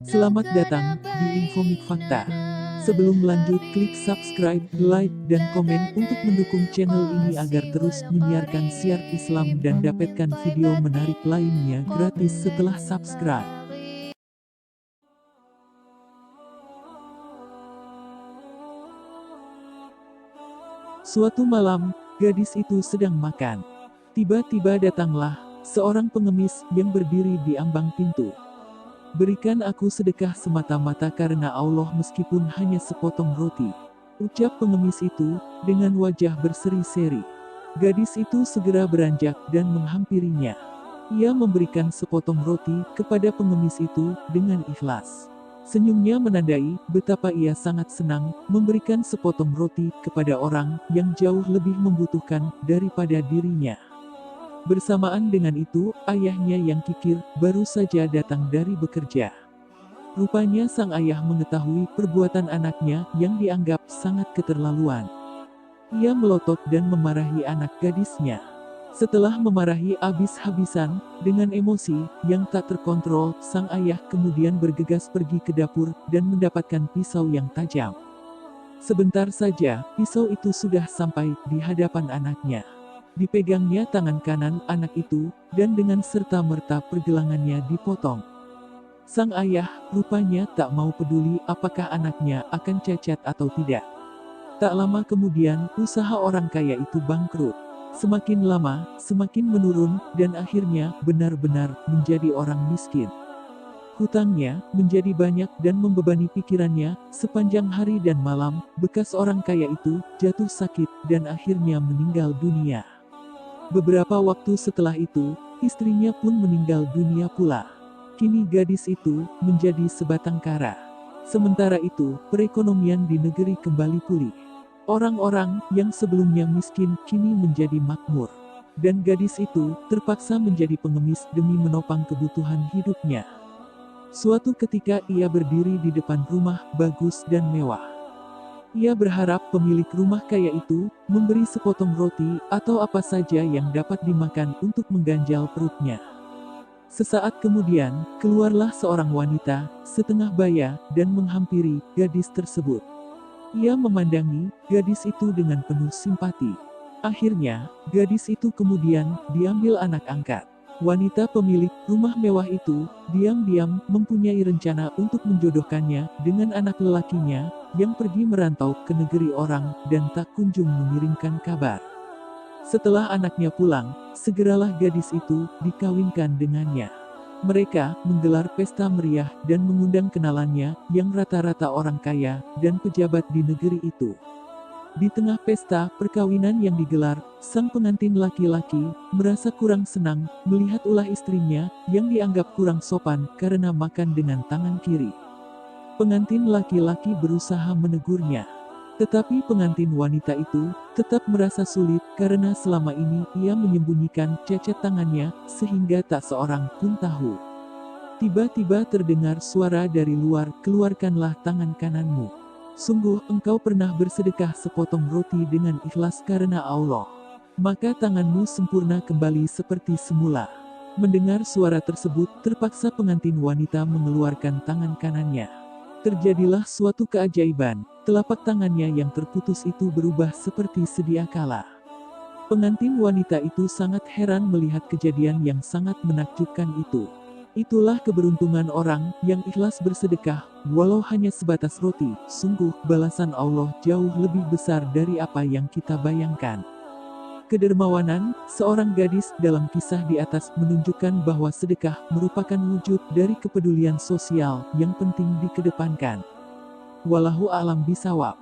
Selamat datang di Infomik Fakta. Sebelum lanjut, klik subscribe, like, dan komen untuk mendukung channel ini agar terus menyiarkan siar Islam dan dapatkan video menarik lainnya gratis setelah subscribe. Suatu malam, gadis itu sedang makan. Tiba-tiba datanglah seorang pengemis yang berdiri di ambang pintu. "Berikan aku sedekah semata-mata karena Allah meskipun hanya sepotong roti," ucap pengemis itu dengan wajah berseri-seri. Gadis itu segera beranjak dan menghampirinya. Ia memberikan sepotong roti kepada pengemis itu dengan ikhlas. Senyumnya menandai betapa ia sangat senang memberikan sepotong roti kepada orang yang jauh lebih membutuhkan daripada dirinya. Bersamaan dengan itu, ayahnya yang kikir baru saja datang dari bekerja. Rupanya sang ayah mengetahui perbuatan anaknya yang dianggap sangat keterlaluan. Ia melotot dan memarahi anak gadisnya. Setelah memarahi habis-habisan, dengan emosi yang tak terkontrol, sang ayah kemudian bergegas pergi ke dapur dan mendapatkan pisau yang tajam. Sebentar saja, pisau itu sudah sampai di hadapan anaknya. Dipegangnya tangan kanan anak itu, dan dengan serta-merta pergelangannya dipotong. Sang ayah, rupanya tak mau peduli apakah anaknya akan cacat atau tidak. Tak lama kemudian, usaha orang kaya itu bangkrut. Semakin lama, semakin menurun, dan akhirnya benar-benar menjadi orang miskin. Hutangnya menjadi banyak dan membebani pikirannya. Sepanjang hari dan malam, bekas orang kaya itu jatuh sakit dan akhirnya meninggal dunia. Beberapa waktu setelah itu, istrinya pun meninggal dunia pula. Kini gadis itu menjadi sebatang kara. Sementara itu, perekonomian di negeri kembali pulih. Orang-orang yang sebelumnya miskin kini menjadi makmur. Dan gadis itu terpaksa menjadi pengemis demi menopang kebutuhan hidupnya. Suatu ketika ia berdiri di depan rumah bagus dan mewah. Ia berharap pemilik rumah kaya itu memberi sepotong roti atau apa saja yang dapat dimakan untuk mengganjal perutnya. Sesaat kemudian, keluarlah seorang wanita setengah baya dan menghampiri gadis tersebut. Ia memandangi gadis itu dengan penuh simpati. Akhirnya, gadis itu kemudian diambil anak angkat. Wanita pemilik rumah mewah itu diam-diam mempunyai rencana untuk menjodohkannya dengan anak lelakinya yang pergi merantau ke negeri orang dan tak kunjung mengirimkan kabar. Setelah anaknya pulang, segeralah gadis itu dikawinkan dengannya. Mereka menggelar pesta meriah dan mengundang kenalannya yang rata-rata orang kaya dan pejabat di negeri itu. Di tengah pesta perkawinan yang digelar, sang pengantin laki-laki merasa kurang senang melihat ulah istrinya yang dianggap kurang sopan karena makan dengan tangan kiri. Pengantin laki-laki berusaha menegurnya. Tetapi pengantin wanita itu tetap merasa sulit karena selama ini ia menyembunyikan cacat tangannya sehingga tak seorang pun tahu. Tiba-tiba terdengar suara dari luar, "Keluarkanlah tangan kananmu. Sungguh engkau pernah bersedekah sepotong roti dengan ikhlas karena Allah. Maka tanganmu sempurna kembali seperti semula." Mendengar suara tersebut, terpaksa pengantin wanita mengeluarkan tangan kanannya. Terjadilah suatu keajaiban, telapak tangannya yang terputus itu berubah seperti sedia kala. Pengantin wanita itu sangat heran melihat kejadian yang sangat menakjubkan itu. Itulah keberuntungan orang yang ikhlas bersedekah, walau hanya sebatas roti. Sungguh, balasan Allah jauh lebih besar dari apa yang kita bayangkan. Kedermawanan seorang gadis dalam kisah di atas menunjukkan bahwa sedekah merupakan wujud dari kepedulian sosial yang penting dikedepankan. Wallahu a'lam bishawab.